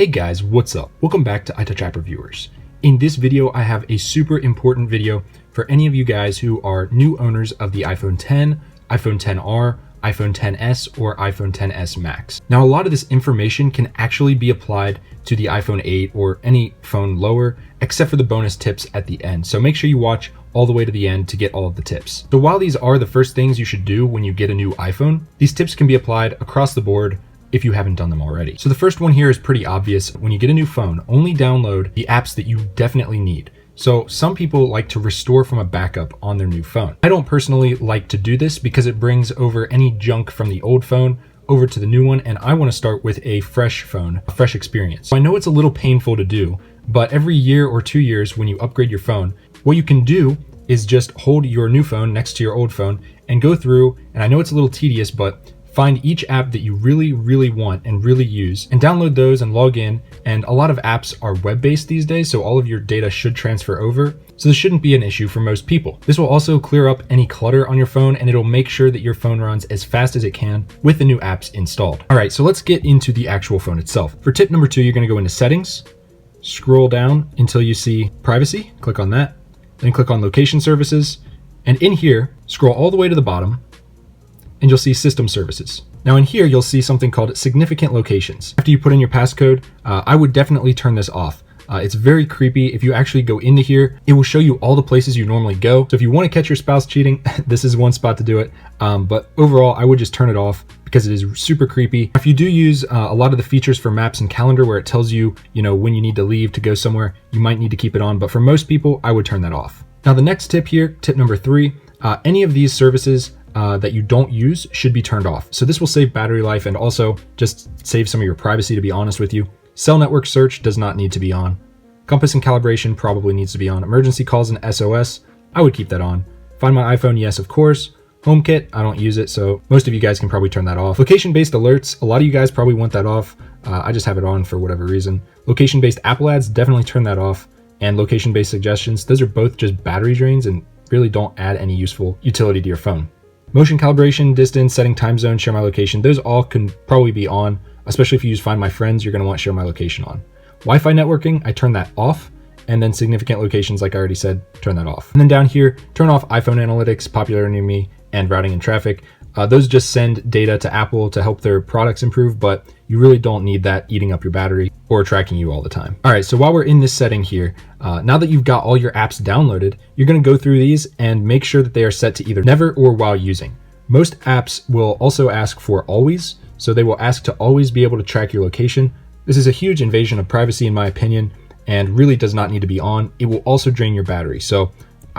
Hey guys, what's up? Welcome back to iTouch App Reviewers. In this video, I have a super important video for any of you guys who are new owners of the iPhone 10, iPhone 10R, iPhone 10s, or iPhone 10s Max. Now, a lot of this information can actually be applied to the iPhone 8 or any phone lower, except for the bonus tips at the end. So make sure you watch all the way to the end to get all of the tips. So while these are the first things you should do when you get a new iPhone, these tips can be applied across the board if you haven't done them already. So the first one here is pretty obvious. When you get a new phone, only download the apps that you definitely need. So some people like to restore from a backup on their new phone. I don't personally like to do this because it brings over any junk from the old phone over to the new one, and I want to start with a fresh phone, a fresh experience. So I know it's a little painful to do, but every year or 2 years when you upgrade your phone, what you can do is just hold your new phone next to your old phone and go through, and I know it's a little tedious, but find each app that you really want and really use and download those and log in. And a lot of apps are web-based these days, so all of your data should transfer over. So this shouldn't be an issue for most people. This will also clear up any clutter on your phone, and it'll make sure that your phone runs as fast as it can with the new apps installed. All right, so let's get into the actual phone itself. For tip number 2, you're gonna go into settings, scroll down until you see privacy, click on that, then click on location services. And in here, scroll all the way to the bottom, and you'll see system services. Now in here, you'll see something called significant locations. After you put in your passcode, I would definitely turn this off. It's very creepy. If you actually go into here, it will show you all the places you normally go. So if you want to catch your spouse cheating, this is one spot to do it. But overall, I would just turn it off because it is super creepy. If you do use a lot of the features for maps and calendar where it tells you, when you need to leave to go somewhere, you might need to keep it on. But for most people, I would turn that off. Now the next tip here, tip number 3, any of these services that you don't use should be turned off. So this will save battery life and also just save some of your privacy, to be honest with you. Cell network search does not need to be on. Compass and calibration probably needs to be on. Emergency calls and SOS, I would keep that on. Find My iPhone, yes, of course. HomeKit, I don't use it, so most of you guys can probably turn that off. Location-based alerts, a lot of you guys probably want that off. I just have it on for whatever reason. Location-based Apple ads, definitely turn that off. And location-based suggestions, those are both just battery drains and really don't add any useful utility to your phone. Motion calibration, distance, setting time zone, share my location, those all can probably be on, especially if you use Find My Friends, you're going to want share my location on. Wi-Fi networking, I turn that off, and then significant locations, like I already said, turn that off. And then down here, turn off iPhone analytics, popularity near me, and routing and traffic. Those just send data to Apple to help their products improve, but you really don't need that eating up your battery or tracking you all the time. All right, so while we're in this setting here, now that you've got all your apps downloaded, you're gonna go through these and make sure that they are set to either never or while using. Most apps will also ask for always, so they will ask to always be able to track your location. This is a huge invasion of privacy in my opinion, and really does not need to be on. It will also drain your battery. So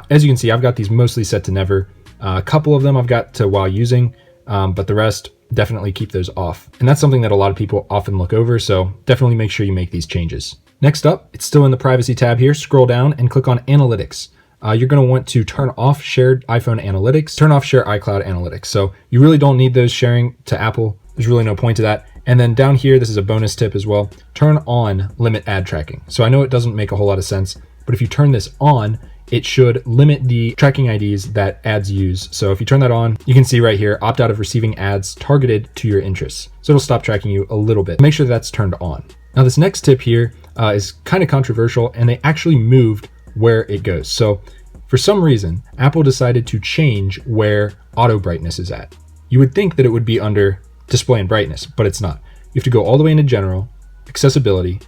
as you can see, I've got these mostly set to never. A couple of them I've got to while using, but the rest, definitely keep those off. And that's something that a lot of people often look over, so definitely make sure you make these changes. Next up, it's still in the privacy tab here. Scroll down and click on analytics. You're going to want to turn off shared iPhone analytics, turn off share iCloud analytics. So you really don't need those sharing to Apple. There's really no point to that. And then down here, this is a bonus tip as well. Turn on limit ad tracking. So I know it doesn't make a whole lot of sense, but if you turn this on, it should limit the tracking IDs that ads use. So if you turn that on, you can see right here, opt out of receiving ads targeted to your interests. So it'll stop tracking you a little bit. Make sure that's turned on. Now this next tip here is kind of controversial, and they actually moved where it goes. So for some reason, Apple decided to change where auto brightness is at. You would think that it would be under display and brightness, but it's not. You have to go all the way into general, accessibility,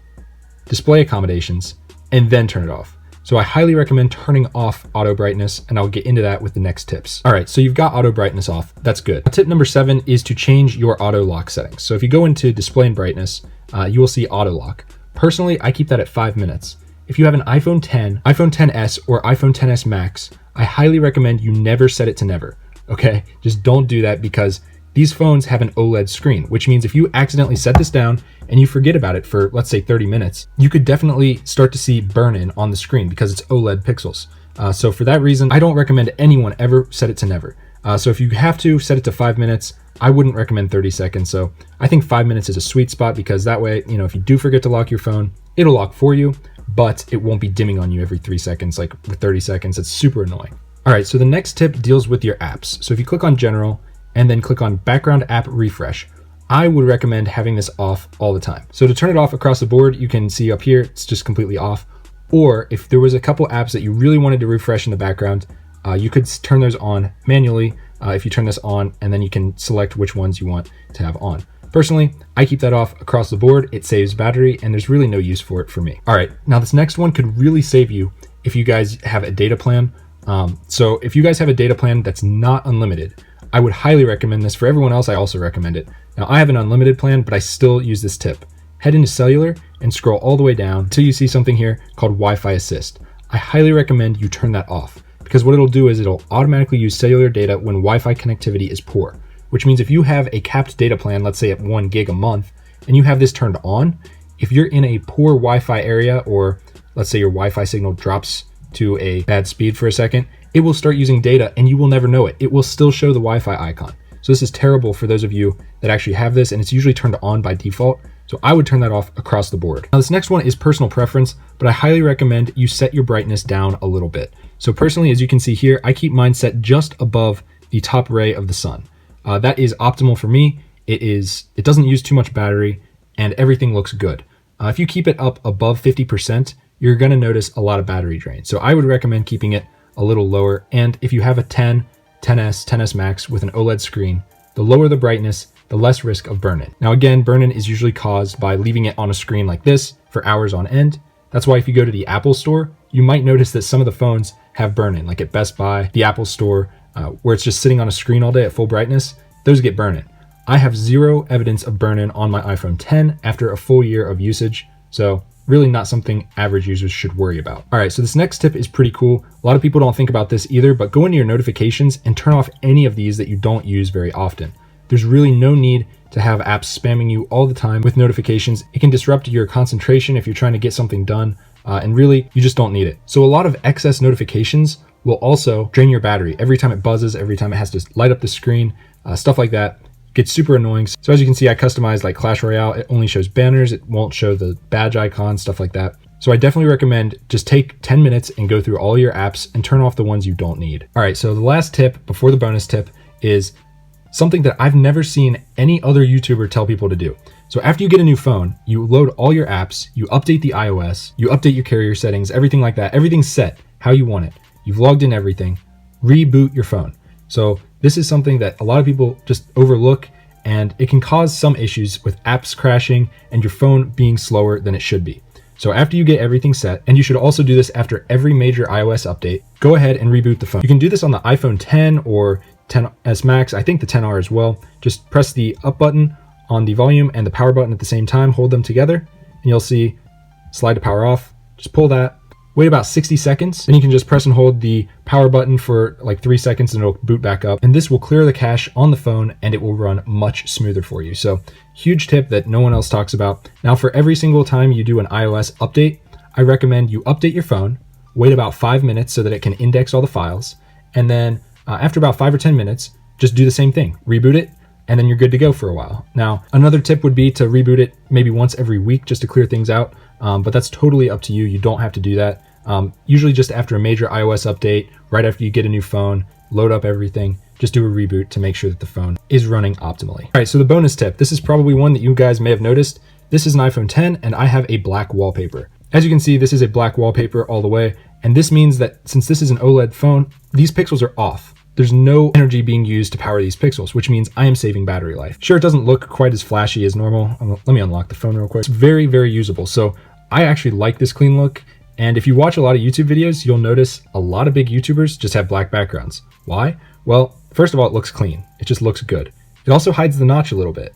display accommodations, and then turn it off. So I highly recommend turning off auto brightness, and I'll get into that with the next tips. All right, so you've got auto brightness off. That's good. Tip number 7 is to change your auto lock settings. So if you go into display and brightness, you will see auto lock. Personally, I keep that at 5 minutes. If you have an iPhone 10, iPhone 10s, or iPhone 10s Max, I highly recommend you never set it to never, okay? Just don't do that because these phones have an OLED screen, which means if you accidentally set this down and you forget about it for, let's say, 30 minutes, you could definitely start to see burn-in on the screen because it's OLED pixels. So for that reason, I don't recommend anyone ever set it to never. So if you have to set it to 5 minutes, I wouldn't recommend 30 seconds. So I think 5 minutes is a sweet spot because that way, if you do forget to lock your phone, it'll lock for you, but it won't be dimming on you every 3 seconds, like with 30 seconds. It's super annoying. All right, so the next tip deals with your apps. So if you click on general, and then click on background app refresh. I would recommend having this off all the time. So to turn it off across the board, you can see up here, it's just completely off. Or if there was a couple apps that you really wanted to refresh in the background, you could turn those on manually if you turn this on, and then you can select which ones you want to have on. Personally, I keep that off across the board. It saves battery and there's really no use for it for me. All right, now this next one could really save you if you guys have a data plan. So if you guys have a data plan that's not unlimited, I would highly recommend this. For everyone else, I also recommend it. Now I have an unlimited plan, but I still use this tip. Head into cellular and scroll all the way down until you see something here called Wi-Fi Assist. I highly recommend you turn that off, because what it'll do is it'll automatically use cellular data when Wi-Fi connectivity is poor, which means if you have a capped data plan, let's say at 1 gig a month, and you have this turned on, if you're in a poor Wi-Fi area, or let's say your Wi-Fi signal drops to a bad speed for a second, it will start using data and you will never know it. It will still show the Wi-Fi icon. So this is terrible for those of you that actually have this, and it's usually turned on by default. So I would turn that off across the board. Now this next one is personal preference, but I highly recommend you set your brightness down a little bit. So personally, as you can see here, I keep mine set just above the top ray of the sun. That is optimal for me. It doesn't use too much battery and everything looks good. If you keep it up above 50%, you're gonna notice a lot of battery drain. So I would recommend keeping it a little lower. And if you have a 10, 10S, 10S Max with an OLED screen, the lower the brightness, the less risk of burn-in. Now again, burn-in is usually caused by leaving it on a screen like this for hours on end. That's why if you go to the Apple store, you might notice that some of the phones have burn-in, like at Best Buy, the Apple store, where it's just sitting on a screen all day at full brightness, those get burn-in. I have zero evidence of burn-in on my iPhone 10 after a full year of usage, so really not something average users should worry about. All right, so this next tip is pretty cool. A lot of people don't think about this either, but go into your notifications and turn off any of these that you don't use very often. There's really no need to have apps spamming you all the time with notifications. It can disrupt your concentration if you're trying to get something done, and really, you just don't need it. So a lot of excess notifications will also drain your battery. Every time it buzzes, every time it has to light up the screen, stuff like that gets super annoying. So as you can see, I customized like Clash Royale. It only shows banners. It won't show the badge icon, stuff like that. So I definitely recommend just take 10 minutes and go through all your apps and turn off the ones you don't need. All right, so the last tip before the bonus tip is something that I've never seen any other YouTuber tell people to do. So after you get a new phone, you load all your apps, you update the iOS, you update your carrier settings, everything like that. Everything's set how you want it. You've logged in everything, reboot your phone. So this is something that a lot of people just overlook, and it can cause some issues with apps crashing and your phone being slower than it should be. So after you get everything set, and you should also do this after every major iOS update, go ahead and reboot the phone. You can do this on the iPhone 10 or 10S Max, I think the 10R as well. Just press the up button on the volume and the power button at the same time, hold them together, and you'll see slide to power off. Just pull that, wait about 60 seconds, then you can just press and hold the power button for like 3 seconds and it'll boot back up. And this will clear the cache on the phone and it will run much smoother for you. So huge tip that no one else talks about. Now for every single time you do an iOS update, I recommend you update your phone, wait about 5 minutes so that it can index all the files, and then after about 5 or 10 minutes, just do the same thing, reboot it, and then you're good to go for a while. Now, another tip would be to reboot it maybe once every week just to clear things out, but that's totally up to you. You don't have to do that. Usually just after a major iOS update, right after you get a new phone, load up everything, just do a reboot to make sure that the phone is running optimally. All right, so the bonus tip, this is probably one that you guys may have noticed. This is an iPhone 10 and I have a black wallpaper. As you can see, this is a black wallpaper all the way, and this means that since this is an OLED phone, these pixels are off. There's no energy being used to power these pixels, which means I am saving battery life. Sure, it doesn't look quite as flashy as normal. Let me unlock the phone real quick. It's very, very usable. So I actually like this clean look. And if you watch a lot of YouTube videos, you'll notice a lot of big YouTubers just have black backgrounds. Why? Well, first of all, it looks clean. It just looks good. It also hides the notch a little bit.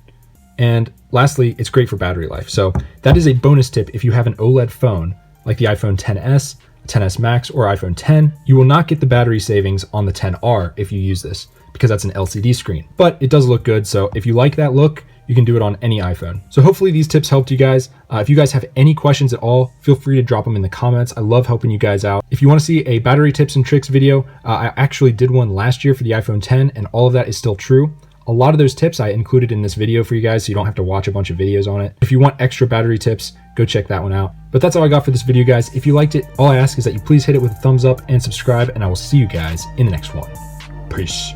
And lastly, it's great for battery life. So that is a bonus tip if you have an OLED phone like the iPhone 10s, 10s Max, or iPhone 10. You will not get the battery savings on the 10R if you use this, because that's an LCD screen. But it does look good, so if you like that look, you can do it on any iPhone. So hopefully these tips helped you guys. If you guys have any questions at all, feel free to drop them in the comments. I love helping you guys out. If you want to see a battery tips and tricks video, I actually did one last year for the iPhone 10, and all of that is still true. A lot of those tips I included in this video for you guys, so you don't have to watch a bunch of videos on it. If you want extra battery tips, go check that one out. But that's all I got for this video, guys. If you liked it, all I ask is that you please hit it with a thumbs up and subscribe, and I will see you guys in the next one. Peace.